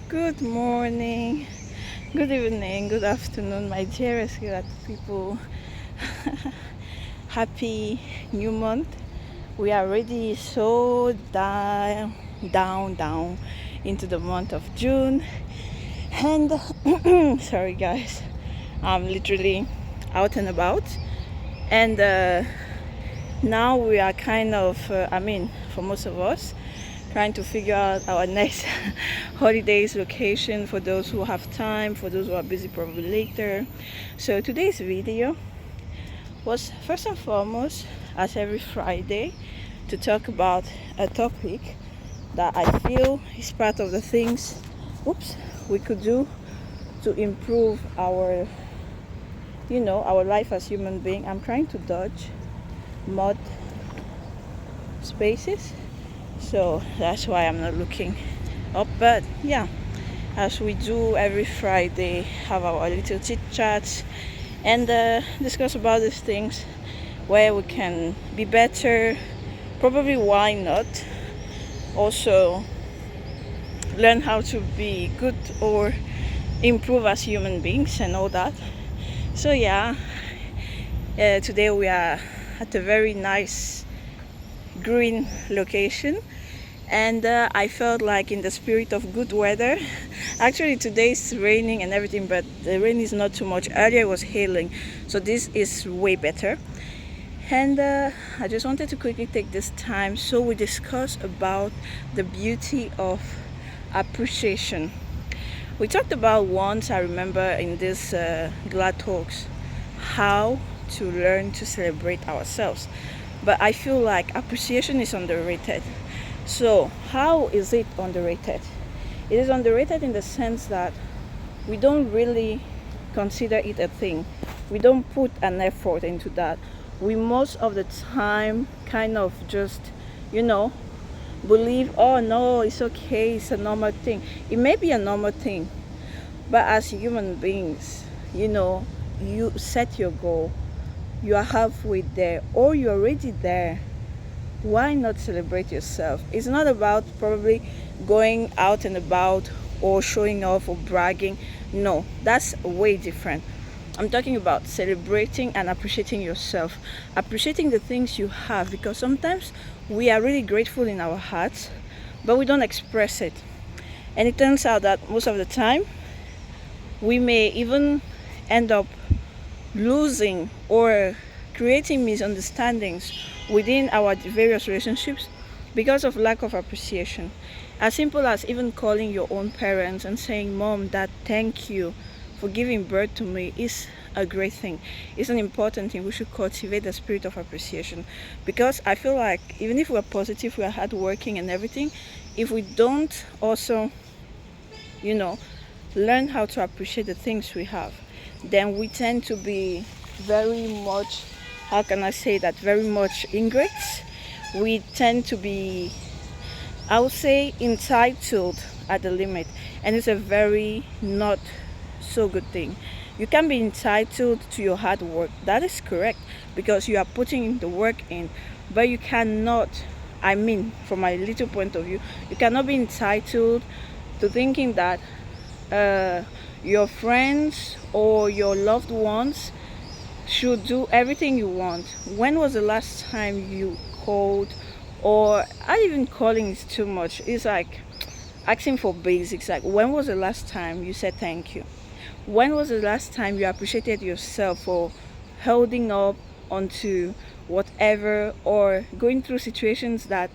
Good morning, good evening, good afternoon, my dearest people. Happy new month. We are already so down into the month of June. And sorry, guys, I'm literally out and about. And now we are kind of, for most of us, trying to figure out our next holidays location for those who have time, for those who are busy probably later. So today's video was first and foremost, as every Friday, to talk about a topic that I feel is part of the things we could do to improve our our life as human being. I'm trying to dodge mud spaces, so that's why I'm not looking up. But yeah, as we do every Friday, have our little chit chats and discuss about these things where we can be better, probably why not also learn how to be good or improve as human beings and all that. So yeah, today we are at a very nice green location, and I felt like in the spirit of good weather. Actually today it's raining and everything, but the rain is not too much. Earlier it was hailing, so this is way better. And I just wanted to quickly take this time so we discuss about the beauty of appreciation. We talked about once, I remember, in this glad talks, how to learn to celebrate ourselves. But I feel like appreciation is underrated. So how is it underrated? It is underrated in the sense that we don't really consider it a thing. We don't put an effort into that. We most of the time kind of just, believe, oh no, it's okay, it's a normal thing. It may be a normal thing, but as human beings, you set your goal, you are halfway there or you're already there. Why not celebrate yourself? It's not about probably going out and about or showing off or bragging. No, that's way different. I'm talking about celebrating and appreciating yourself, appreciating the things you have, because sometimes we are really grateful in our hearts, but we don't express it. And it turns out that most of the time, we may even end up losing or creating misunderstandings within our various relationships because of lack of appreciation. As simple as even calling your own parents and saying, Mom, Dad, thank you for giving birth to me is a great thing. It's an important thing. We should cultivate the spirit of appreciation, because I feel like even if we're positive, we're hardworking and everything, if we don't also, learn how to appreciate the things we have, then we tend to be very much, how can I say that, very much ingrates. We tend to be, I would say, entitled at the limit, and it's a very not so good thing. You can be entitled to your hard work, that is correct, because you are putting the work in, but you cannot, from my little point of view, you cannot be entitled to thinking that your friends or your loved ones should do everything you want. When was the last time you called, or not even calling is too much, it's like asking for basics, like when was the last time you said thank you? When was the last time you appreciated yourself for holding up onto whatever or going through situations that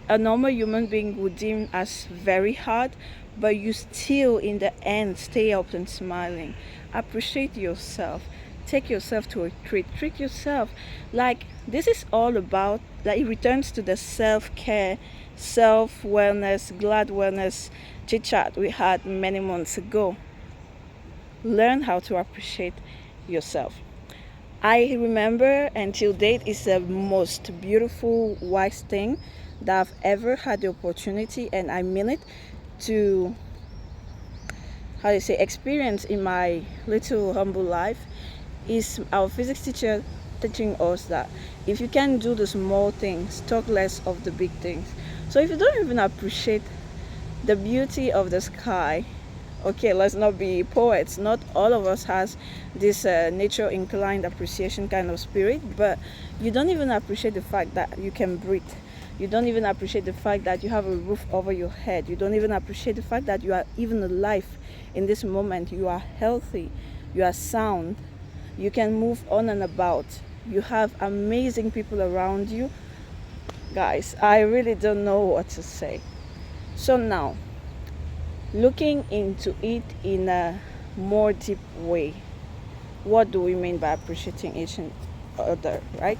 a normal human being would deem as very hard, but you still in the end stay up and smiling? Appreciate yourself. Take yourself to a treat yourself. Like, this is all about, like, it returns to the self-care, self-wellness, glad wellness chit chat we had many months ago. Learn how to appreciate yourself. I remember until date is the most beautiful, wise thing that I've ever had the opportunity, and I mean it, to experience in my little humble life, is our physics teacher teaching us that if you can do the small things, talk less of the big things. So if you don't even appreciate the beauty of the sky, Okay, let's not be poets. Not all of us has this nature inclined appreciation kind of spirit, but you don't even appreciate the fact that you can breathe. You don't even appreciate the fact that you have a roof over your head. You don't even appreciate the fact that you are even alive in this moment. You are healthy, you are sound, you can move on and about, you have amazing people around you. Guys, I really don't know what to say. So now, looking into it in a more deep way, what do we mean by appreciating each and other, right?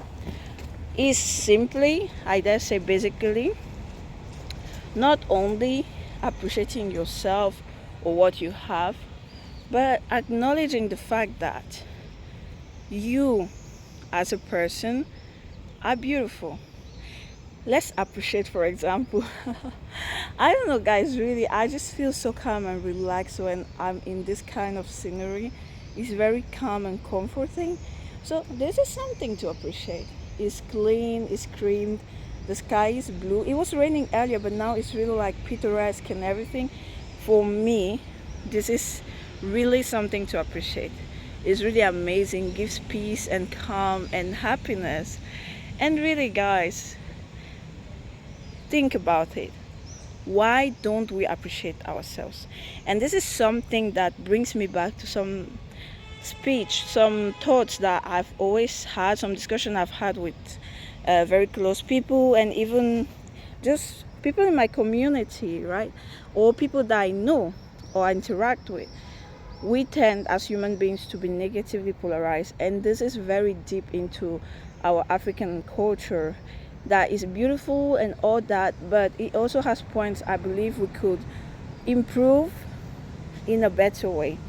Is simply, I dare say basically, not only appreciating yourself or what you have, but acknowledging the fact that you as a person are beautiful. Let's appreciate, for example, I don't know, guys, really, I just feel so calm and relaxed when I'm in this kind of scenery. It's very calm and comforting. So this is something to appreciate. It's clean, it's creamed, the sky is blue. It was raining earlier, but now it's really like picturesque and everything. For me, this is really something to appreciate. It's really amazing, gives peace and calm and happiness. And really, guys, think about it. Why don't we appreciate ourselves? And this is something that brings me back to some speech, some thoughts that I've always had, some discussion I've had with very close people, and even just people in my community, right? Or people that I know or interact with. We tend as human beings to be negatively polarized, and this is very deep into our African culture. That is beautiful and all that, but it also has points I believe we could improve in a better way.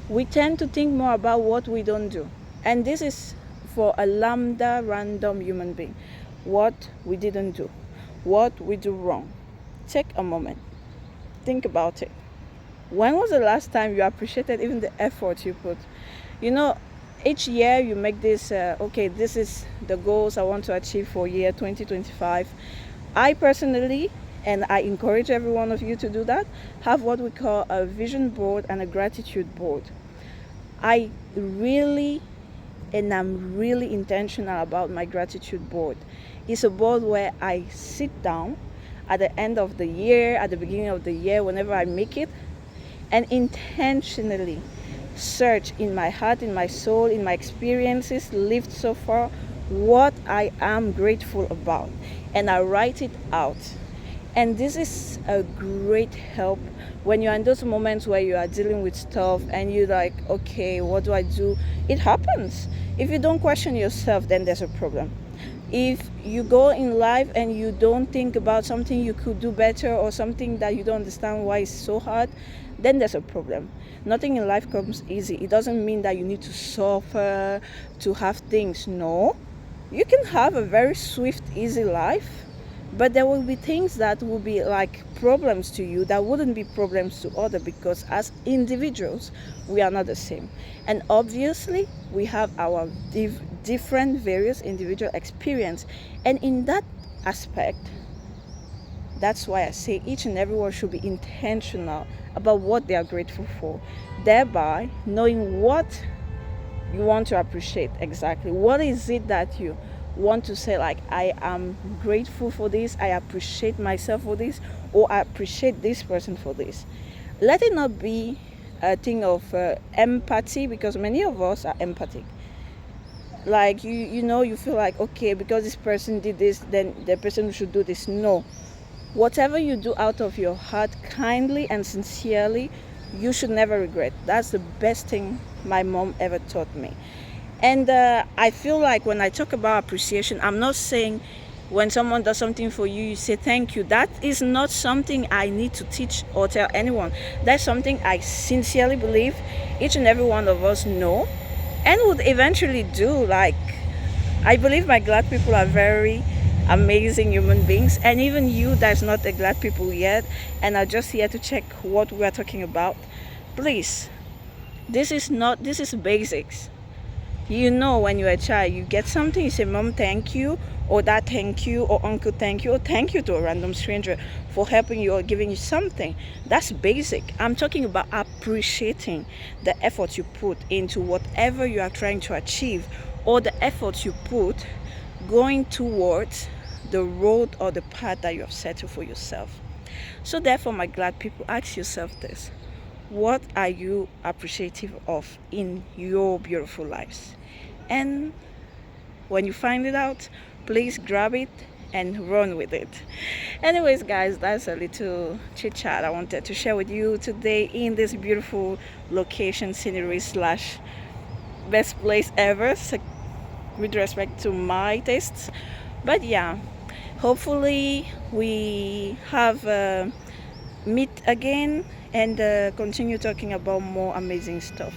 We tend to think more about what we don't do, and this is for a lambda random human being. What we didn't do, what we do wrong. Take a moment, think about it. When was the last time you appreciated even the effort you put? You know, each year you make this, okay, this is the goals I want to achieve for year 2025. I personally, and I encourage every one of you to do that, have what we call a vision board and a gratitude board. I'm really intentional about my gratitude board. It's a board where I sit down at the end of the year, at the beginning of the year, whenever I make it, and intentionally search in my heart, in my soul, in my experiences lived so far, what I am grateful about, and I write it out. And this is a great help when you're in those moments where you are dealing with stuff and you're like, okay, what do I do? It happens. If you don't question yourself, then there's a problem. If you go in life and you don't think about something you could do better or something that you don't understand why it's so hard, then there's a problem. Nothing in life comes easy. It doesn't mean that you need to suffer to have things. No, you can have a very swift, easy life, but there will be things that will be like problems to you that wouldn't be problems to others, because as individuals, we are not the same. And obviously, we have our different, various individual experience. And in that aspect, that's why I say each and everyone should be intentional about what they are grateful for, thereby knowing what you want to appreciate exactly. What is it that you want to say, like, I am grateful for this, I appreciate myself for this, or I appreciate this person for this. Let it not be a thing of empathy, because many of us are empathic. Like, you know, you feel like, okay, because this person did this, then the person should do this. No. Whatever you do out of your heart, kindly and sincerely, you should never regret. That's the best thing my mom ever taught me. And I feel like when I talk about appreciation, I'm not saying when someone does something for you, you say thank you. That is not something I need to teach or tell anyone. That's something I sincerely believe each and every one of us know and would eventually do. Like, I believe my glad people are very amazing human beings, and even you that's not a glad people yet and are just here to check what we are talking about, please, this is basics. You know, when you're a child, you get something, you say, Mom, thank you, or Dad, thank you, or Uncle, thank you, or thank you to a random stranger for helping you or giving you something. That's basic. I'm talking about appreciating the effort you put into whatever you are trying to achieve, or the effort you put going towards the road or the path that you have set for yourself. So, therefore, my glad people, ask yourself this: what are you appreciative of in your beautiful lives? And when you find it out, please grab it and run with it. Anyways, guys, that's a little chit chat I wanted to share with you today in this beautiful location, scenery slash best place ever, with respect to my tastes. But yeah, hopefully we have meet again and continue talking about more amazing stuff.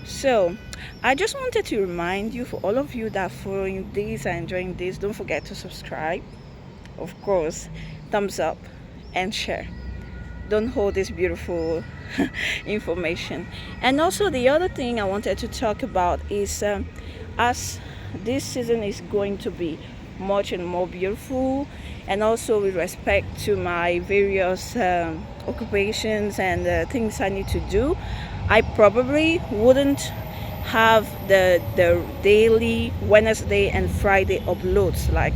So I just wanted to remind you, for all of you that are following this and enjoying this, don't forget to subscribe, of course, thumbs up and share. Don't hold this beautiful information. And also, the other thing I wanted to talk about is as this season is going to be much and more beautiful, and also with respect to my various occupations and things I need to do, I probably wouldn't have the daily Wednesday and Friday uploads like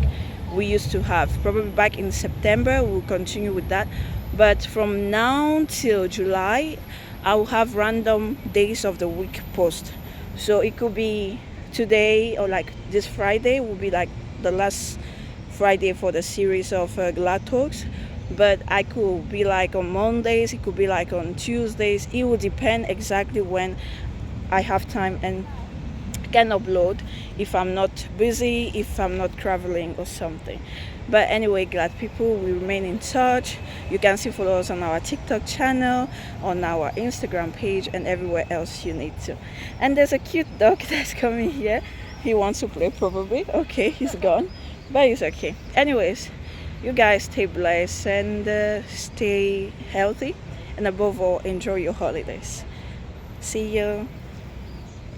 we used to have. Probably back in September we'll continue with that, but from now till July I will have random days of the week post. So it could be today, or like this Friday will be like the last Friday for the series of Glad Talks, but I could be like on Mondays, it could be like on Tuesdays. It will depend exactly when I have time and can upload, if I'm not busy, if I'm not traveling or something. But anyway, glad people, we remain in touch. You can see follow us on our TikTok channel, on our Instagram page, and everywhere else you need to. And there's a cute dog that's coming here. He wants to play probably. Okay, he's gone, but it's okay. Anyways, you guys stay blessed and stay healthy, and above all, enjoy your holidays. See you.